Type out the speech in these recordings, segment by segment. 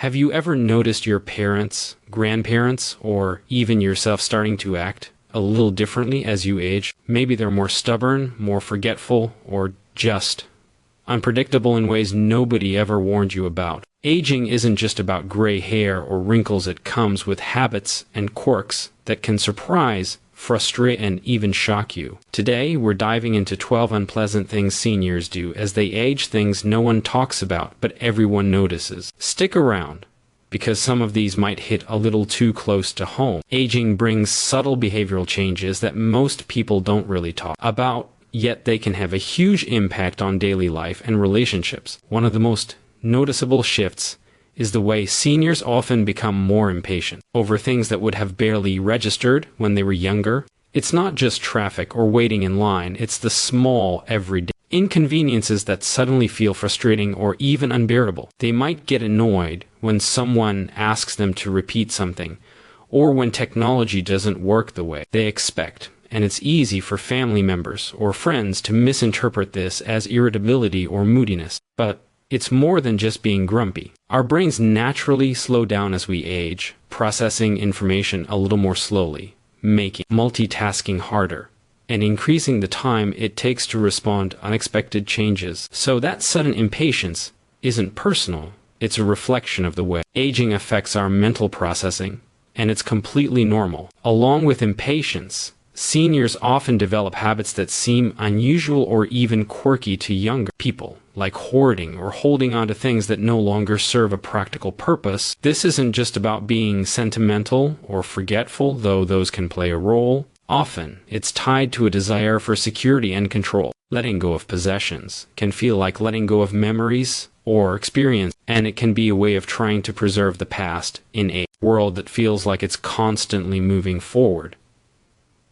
Have you ever noticed your parents, grandparents, or even yourself starting to act a little differently as you age? Maybe they're more stubborn, more forgetful, or just unpredictable in ways nobody ever warned you about. Aging isn't just about gray hair or wrinkles. It comes with habits and quirks that can surprise, frustrate, and even shock you. Today, we're diving into 12 unpleasant things seniors do as they age, things no one talks about, but everyone notices. Stick around, because some of these might hit a little too close to home. Aging brings subtle behavioral changes that most people don't really talk about, yet they can have a huge impact on daily life and relationships. One of the most noticeable shifts is the way seniors often become more impatient over things that would have barely registered when they were younger. It's not just traffic or waiting in line, it's the small, everyday inconveniences that suddenly feel frustrating or even unbearable. They might get annoyed when someone asks them to repeat something, or when technology doesn't work the way they expect. And it's easy for family members or friends to misinterpret this as irritability or moodiness. But it's more than just being grumpy. Our brains naturally slow down as we age, processing information a little more slowly, making multitasking harder, and increasing the time it takes to respond to unexpected changes. So that sudden impatience isn't personal, it's a reflection of the way aging affects our mental processing, and it's completely normal. Along with impatience, seniors often develop habits that seem unusual or even quirky to younger people, like hoarding or holding on to things that no longer serve a practical purpose. This isn't just about being sentimental or forgetful, though those can play a role. Often, it's tied to a desire for security and control. Letting go of possessions can feel like letting go of memories or experience, and it can be a way of trying to preserve the past in a world that feels like it's constantly moving forward.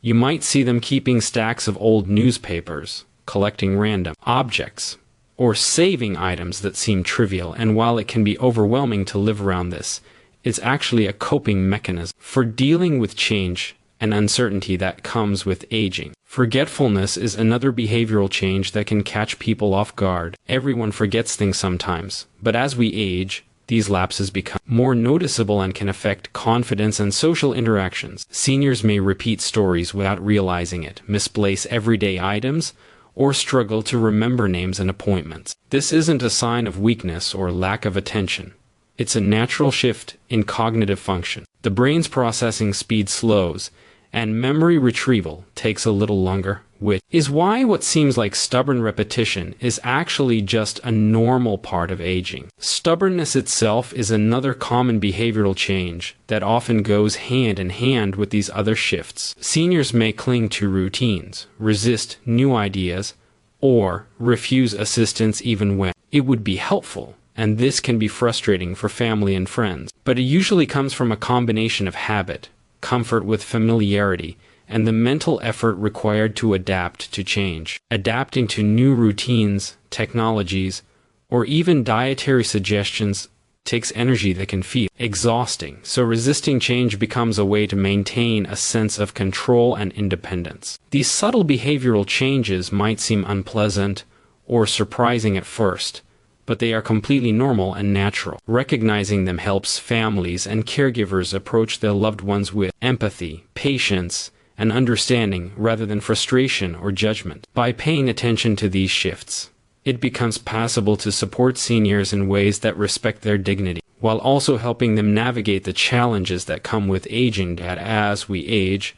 You might see them keeping stacks of old newspapers, collecting random objects, or saving items that seem trivial, and while it can be overwhelming to live around this, it's actually a coping mechanism for dealing with change and uncertainty that comes with aging. Forgetfulness is another behavioral change that can catch people off guard. Everyone forgets things sometimes, but as we age, these lapses become more noticeable and can affect confidence and social interactions. Seniors may repeat stories without realizing it, misplace everyday items, or struggle to remember names and appointments. This isn't a sign of weakness or lack of attention. It's a natural shift in cognitive function. The brain's processing speed slows, and memory retrieval takes a little longer, which is why what seems like stubborn repetition is actually just a normal part of aging. Stubbornness itself is another common behavioral change that often goes hand in hand with these other shifts. Seniors may cling to routines, resist new ideas, or refuse assistance even when it would be helpful. And this can be frustrating for family and friends. But it usually comes from a combination of habit, comfort with familiarity, and the mental effort required to adapt to change. Adapting to new routines, technologies, or even dietary suggestions takes energy that can feel exhausting, so resisting change becomes a way to maintain a sense of control and independence. These subtle behavioral changes might seem unpleasant or surprising at first, but they are completely normal and natural. Recognizing them helps families and caregivers approach their loved ones with empathy, patience, and understanding rather than frustration or judgment. By paying attention to these shifts, it becomes possible to support seniors in ways that respect their dignity, while also helping them navigate the challenges that come with aging. That as we age,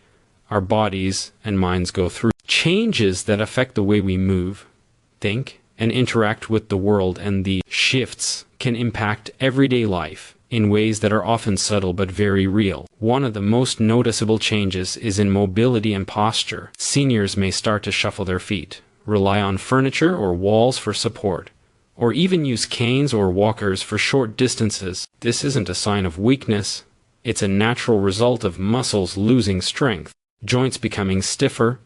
our bodies and minds go through changes that affect the way we move, think, and interact with the world, and the shifts can impact everyday life in ways that are often subtle but very real. One of the most noticeable changes is in mobility and posture. Seniors may start to shuffle their feet, rely on furniture or walls for support, or even use canes or walkers for short distances. This isn't a sign of weakness, it's a natural result of muscles losing strength, joints becoming stiffer,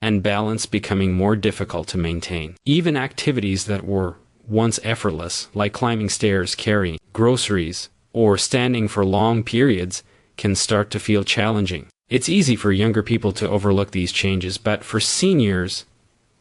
and balance becoming more difficult to maintain. Even activities that were once effortless, like climbing stairs, carrying groceries, or standing for long periods, can start to feel challenging. It's easy for younger people to overlook these changes, but for seniors,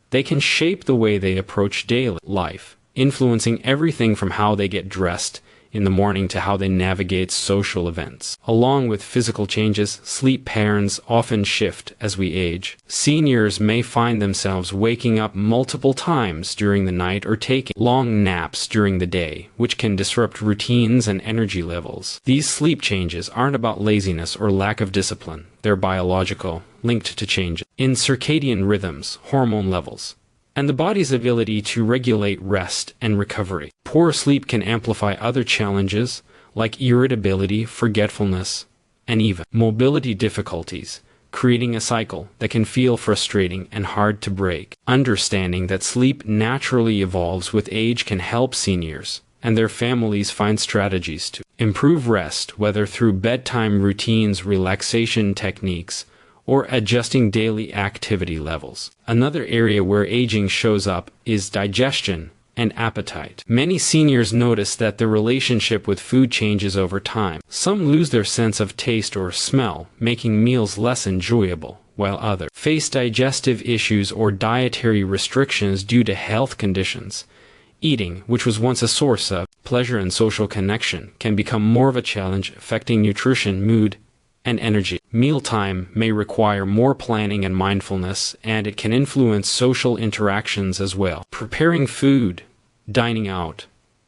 they can shape the way they approach daily life, influencing everything from how they get dressed, in the morning to how they navigate social events. Along with physical changes, sleep patterns often shift as we age. Seniors may find themselves waking up multiple times during the night or taking long naps during the day, which can disrupt routines and energy levels. These sleep changes aren't about laziness or lack of discipline. They're biological, linked to changes in circadian rhythms, hormone levels, and the body's ability to regulate rest and recovery. Poor sleep can amplify other challenges like irritability, forgetfulness, and even mobility difficulties, creating a cycle that can feel frustrating and hard to break. Understanding that sleep naturally evolves with age can help seniors and their families find strategies to improve rest, whether through bedtime routines, relaxation techniques, or adjusting daily activity levels. Another area where aging shows up is digestion and appetite. Many seniors notice that their relationship with food changes over time. Some lose their sense of taste or smell, making meals less enjoyable, while others face digestive issues or dietary restrictions due to health conditions. Eating, which was once a source of pleasure and social connection, can become more of a challenge, affecting nutrition, mood, and energy. Mealtime may require more planning and mindfulness, and it can influence social interactions as well. Preparing food, dining out,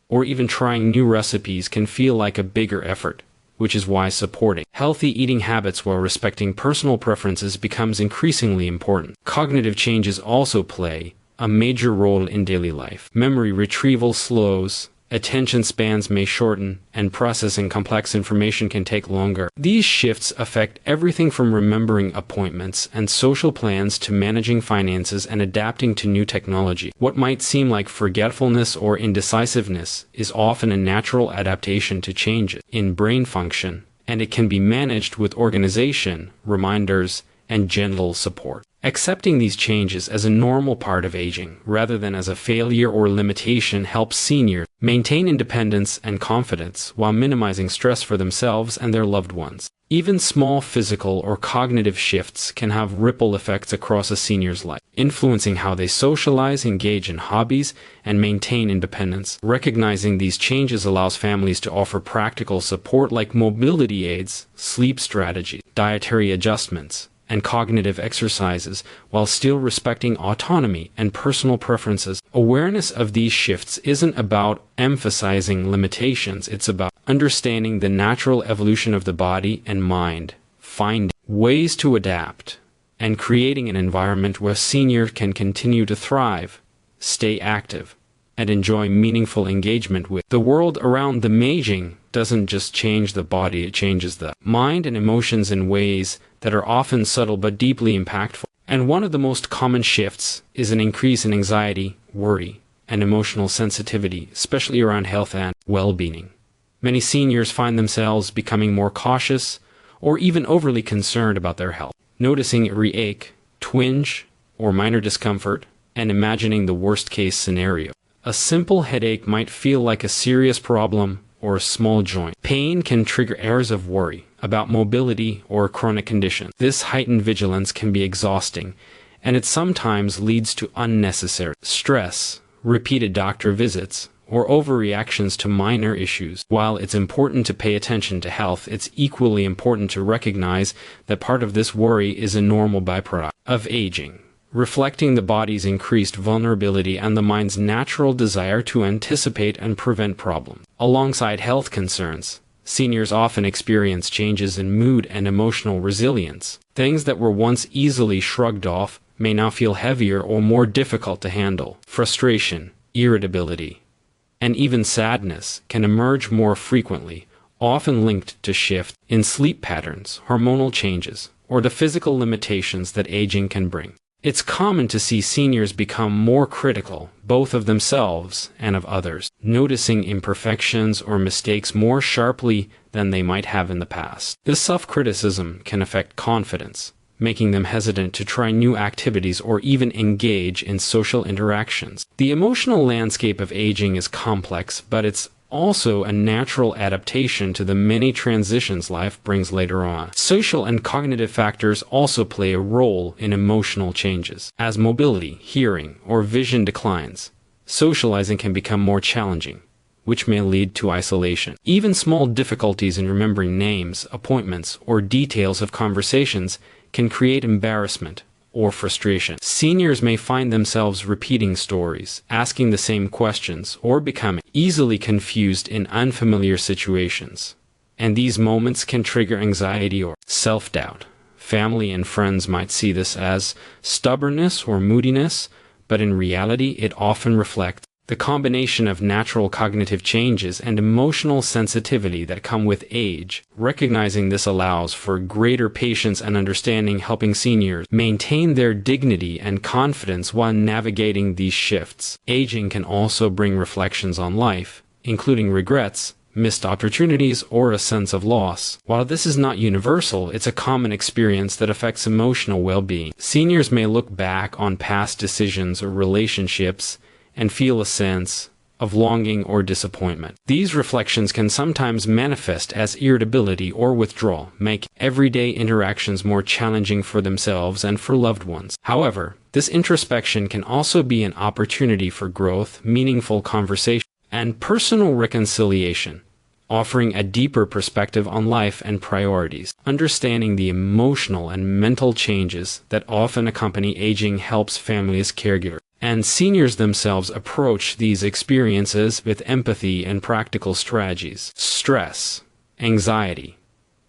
or even trying new recipes can feel like a bigger effort, which is why supporting healthy eating habits while respecting personal preferences becomes increasingly important. Cognitive changes also play a major role in daily life. Memory retrieval slows, attention spans may shorten, and processing complex information can take longer. These shifts affect everything from remembering appointments and social plans to managing finances and adapting to new technology. What might seem like forgetfulness or indecisiveness is often a natural adaptation to changes in brain function, and it can be managed with organization, reminders, and gentle support. Accepting these changes as a normal part of aging, rather than as a failure or limitation, helps seniors maintain independence and confidence while minimizing stress for themselves and their loved ones. Even small physical or cognitive shifts can have ripple effects across a senior's life, influencing how they socialize, engage in hobbies, and maintain independence. Recognizing these changes allows families to offer practical support like mobility aids, sleep strategies, dietary adjustments, and cognitive exercises, while still respecting autonomy and personal preferences. Awareness of these shifts isn't about emphasizing limitations, it's about understanding the natural evolution of the body and mind, finding ways to adapt, and creating an environment where seniors can continue to thrive, stay active, and enjoy meaningful engagement with the world around them. Aging doesn't just change the body, it changes the mind and emotions in ways that are often subtle but deeply impactful. And one of the most common shifts is an increase in anxiety, worry, and emotional sensitivity, especially around health and well-being. Many seniors find themselves becoming more cautious or even overly concerned about their health, noticing every ache, twinge, or minor discomfort, and imagining the worst-case scenario. A simple headache might feel like a serious problem, or a small joint pain can trigger areas of worry about mobility or chronic conditions. This heightened vigilance can be exhausting, and it sometimes leads to unnecessary stress, repeated doctor visits, or overreactions to minor issues. While it's important to pay attention to health, it's equally important to recognize that part of this worry is a normal byproduct of aging, reflecting the body's increased vulnerability and the mind's natural desire to anticipate and prevent problems. Alongside health concerns, seniors often experience changes in mood and emotional resilience. Things that were once easily shrugged off may now feel heavier or more difficult to handle. Frustration, irritability, and even sadness can emerge more frequently, often linked to shifts in sleep patterns, hormonal changes, or the physical limitations that aging can bring. It's common to see seniors become more critical, both of themselves and of others, noticing imperfections or mistakes more sharply than they might have in the past. This self-criticism can affect confidence, making them hesitant to try new activities or even engage in social interactions. The emotional landscape of aging is complex, but it's also a natural adaptation to the many transitions life brings later on. Social and cognitive factors also play a role in emotional changes. As mobility, hearing, or vision declines, socializing can become more challenging, which may lead to isolation. Even small difficulties in remembering names, appointments, or details of conversations can create embarrassment or frustration. Seniors may find themselves repeating stories, asking the same questions, or becoming easily confused in unfamiliar situations. And these moments can trigger anxiety or self-doubt. Family and friends might see this as stubbornness or moodiness, but in reality it often reflects the combination of natural cognitive changes and emotional sensitivity that come with age. Recognizing this allows for greater patience and understanding, helping seniors maintain their dignity and confidence while navigating these shifts. Aging can also bring reflections on life, including regrets, missed opportunities, or a sense of loss. While this is not universal, it's a common experience that affects emotional well-being. Seniors may look back on past decisions or relationships and feel a sense of longing or disappointment. These reflections can sometimes manifest as irritability or withdrawal, making everyday interactions more challenging for themselves and for loved ones. However, this introspection can also be an opportunity for growth, meaningful conversation, and personal reconciliation, offering a deeper perspective on life and priorities. Understanding the emotional and mental changes that often accompany aging helps families, caregivers, and seniors themselves approach these experiences with empathy and practical strategies. Stress, anxiety,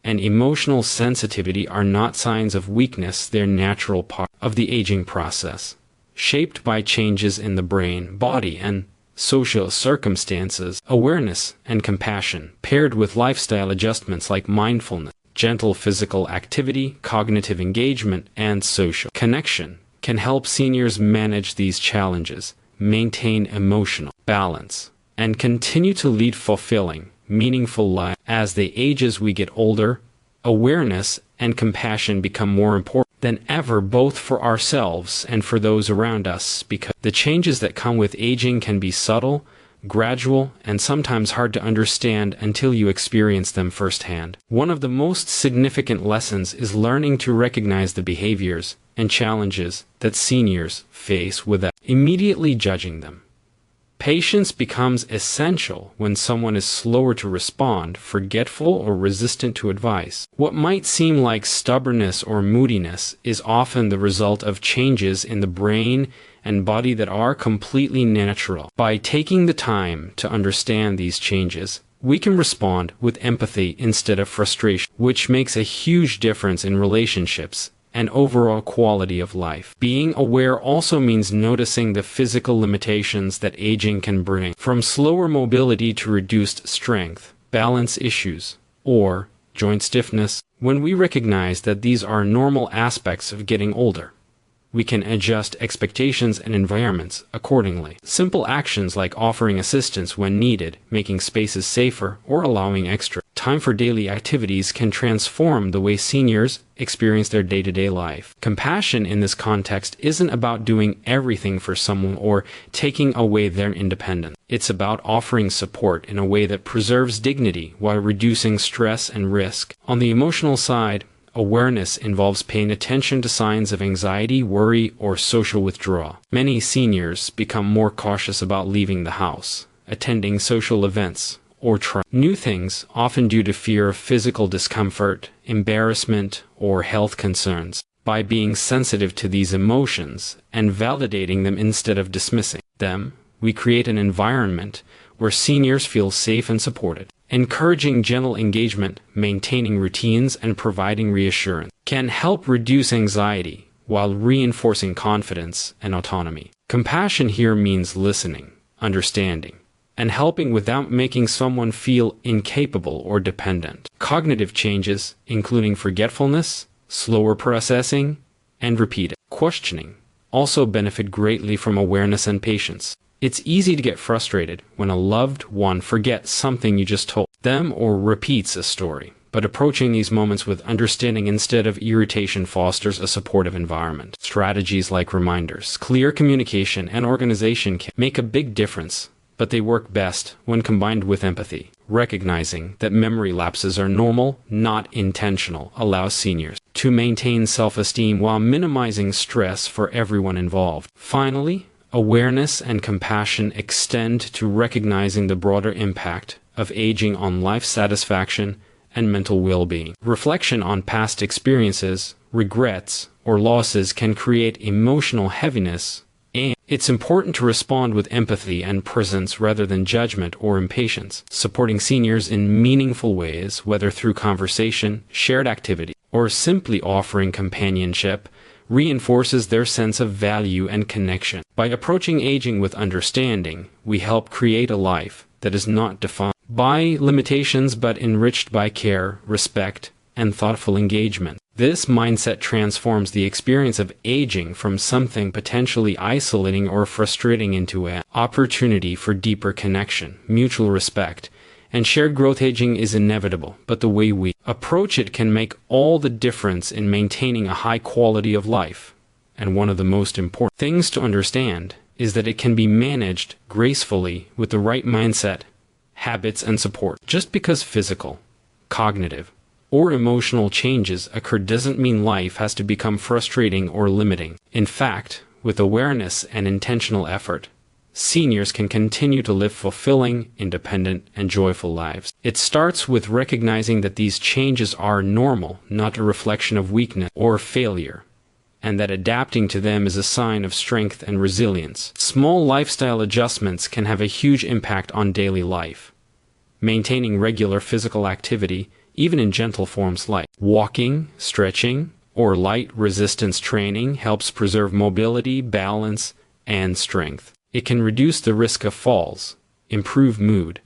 and emotional sensitivity are not signs of weakness, they're natural part of the aging process, shaped by changes in the brain, body, and social circumstances. Awareness and compassion, paired with lifestyle adjustments like mindfulness, gentle physical activity, cognitive engagement, and social connection, can help seniors manage these challenges, maintain emotional balance, and continue to lead fulfilling, meaningful lives. As they age, as we get older, awareness and compassion become more important than ever, both for ourselves and for those around us, because the changes that come with aging can be subtle, gradual, and sometimes hard to understand until you experience them firsthand. One of the most significant lessons is learning to recognize the behaviors and challenges that seniors face without immediately judging them. Patience becomes essential when someone is slower to respond, forgetful, or resistant to advice. What might seem like stubbornness or moodiness is often the result of changes in the brain and body that are completely natural. By taking the time to understand these changes, we can respond with empathy instead of frustration, which makes a huge difference in relationships and overall quality of life. Being aware also means noticing the physical limitations that aging can bring, from slower mobility to reduced strength, balance issues, or joint stiffness. When we recognize that these are normal aspects of getting older, we can adjust expectations and environments accordingly. Simple actions like offering assistance when needed, making spaces safer, or allowing extra time for daily activities can transform the way seniors experience their day-to-day life. Compassion in this context isn't about doing everything for someone or taking away their independence. It's about offering support in a way that preserves dignity while reducing stress and risk. On the emotional side, awareness involves paying attention to signs of anxiety, worry, or social withdrawal. Many seniors become more cautious about leaving the house, attending social events, or trying new things, often due to fear of physical discomfort, embarrassment, or health concerns. By being sensitive to these emotions and validating them instead of dismissing them, we create an environment where seniors feel safe and supported. Encouraging gentle engagement, maintaining routines, and providing reassurance can help reduce anxiety while reinforcing confidence and autonomy. Compassion here means listening, understanding, and helping without making someone feel incapable or dependent. Cognitive changes, including forgetfulness, slower processing, and repeated questioning, also benefit greatly from awareness and patience. It's easy to get frustrated when a loved one forgets something you just told them or repeats a story. But approaching these moments with understanding instead of irritation fosters a supportive environment. Strategies like reminders, clear communication, and organization can make a big difference, but they work best when combined with empathy. Recognizing that memory lapses are normal, not intentional, allows seniors to maintain self-esteem while minimizing stress for everyone involved. Finally, Awareness and compassion extend to recognizing the broader impact of aging on life satisfaction and mental well-being. Reflection on past experiences, regrets, or losses can create emotional heaviness, and it's important to respond with empathy and presence rather than judgment or impatience. Supporting seniors in meaningful ways, whether through conversation, shared activity, or simply offering companionship, reinforces their sense of value and connection. By approaching aging with understanding, we help create a life that is not defined by limitations but enriched by care, respect, and thoughtful engagement. This mindset transforms the experience of aging from something potentially isolating or frustrating into an opportunity for deeper connection, mutual respect, and shared growth. Aging is inevitable, but the way we approach it can make all the difference in maintaining a high quality of life. And one of the most important things to understand is that it can be managed gracefully with the right mindset, habits, and support. Just because physical, cognitive, or emotional changes occur doesn't mean life has to become frustrating or limiting. In fact, with awareness and intentional effort, seniors can continue to live fulfilling, independent, and joyful lives. It starts with recognizing that these changes are normal, not a reflection of weakness or failure, and that adapting to them is a sign of strength and resilience. Small lifestyle adjustments can have a huge impact on daily life. Maintaining regular physical activity, even in gentle forms like walking, stretching, or light resistance training, helps preserve mobility, balance, and strength. It can reduce the risk of falls, improve mood,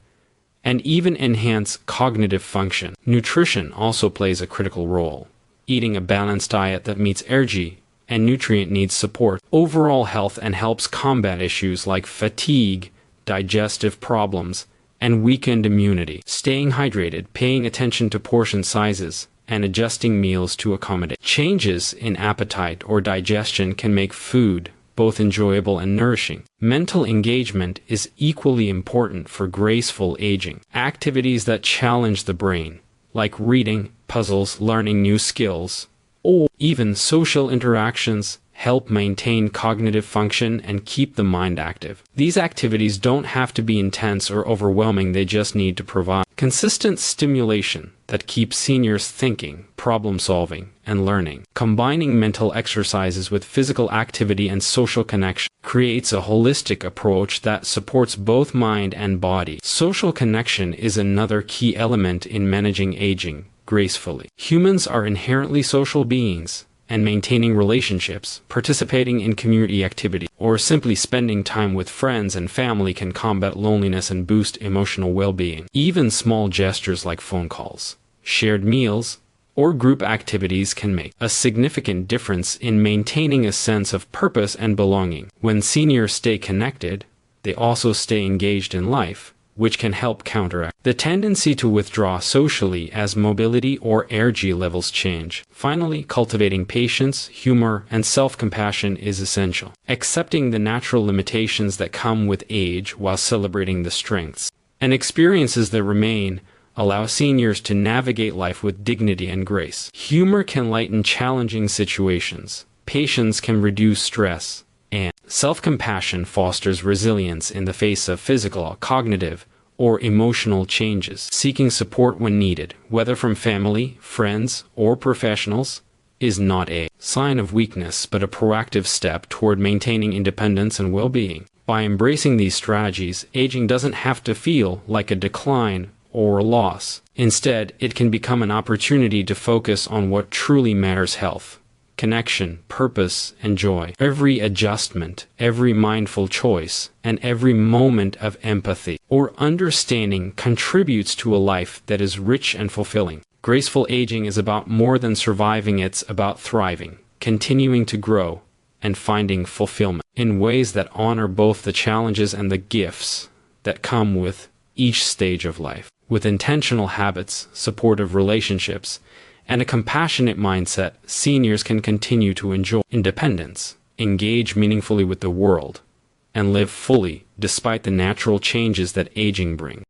and even enhance cognitive function. Nutrition also plays a critical role. Eating a balanced diet that meets energy and nutrient needs support overall health and helps combat issues like fatigue, digestive problems, and weakened immunity. Staying hydrated, paying attention to portion sizes, and adjusting meals to accommodate changes in appetite or digestion can make food both enjoyable and nourishing. Mental engagement is equally important for graceful aging. Activities that challenge the brain, like reading, puzzles, learning new skills, or even social interactions, help maintain cognitive function and keep the mind active. These activities don't have to be intense or overwhelming, they just need to provide consistent stimulation that keeps seniors thinking, problem-solving, and learning. Combining mental exercises with physical activity and social connection creates a holistic approach that supports both mind and body. Social connection is another key element in managing aging gracefully. Humans are inherently social beings, and maintaining relationships, participating in community activity, or simply spending time with friends and family can combat loneliness and boost emotional well-being. Even small gestures like phone calls, shared meals, or group activities can make a significant difference in maintaining a sense of purpose and belonging. When seniors stay connected, they also stay engaged in life, which can help counteract the tendency to withdraw socially as mobility or energy levels change. Finally, cultivating patience, humor, and self-compassion is essential. Accepting the natural limitations that come with age while celebrating the strengths and experiences that remain allow seniors to navigate life with dignity and grace. Humor can lighten challenging situations. Patience can reduce stress, and self-compassion fosters resilience in the face of physical, cognitive, or emotional changes. Seeking support when needed, whether from family, friends, or professionals, is not a sign of weakness but a proactive step toward maintaining independence and well-being. By embracing these strategies, aging doesn't have to feel like a decline or a loss. Instead, it can become an opportunity to focus on what truly matters: health, connection, purpose, and joy. Every adjustment, every mindful choice, and every moment of empathy or understanding contributes to a life that is rich and fulfilling. Graceful aging is about more than surviving, it's about thriving, continuing to grow, and finding fulfillment in ways that honor both the challenges and the gifts that come with each stage of life. With intentional habits, supportive relationships, and a compassionate mindset, seniors can continue to enjoy independence, engage meaningfully with the world, and live fully despite the natural changes that aging brings.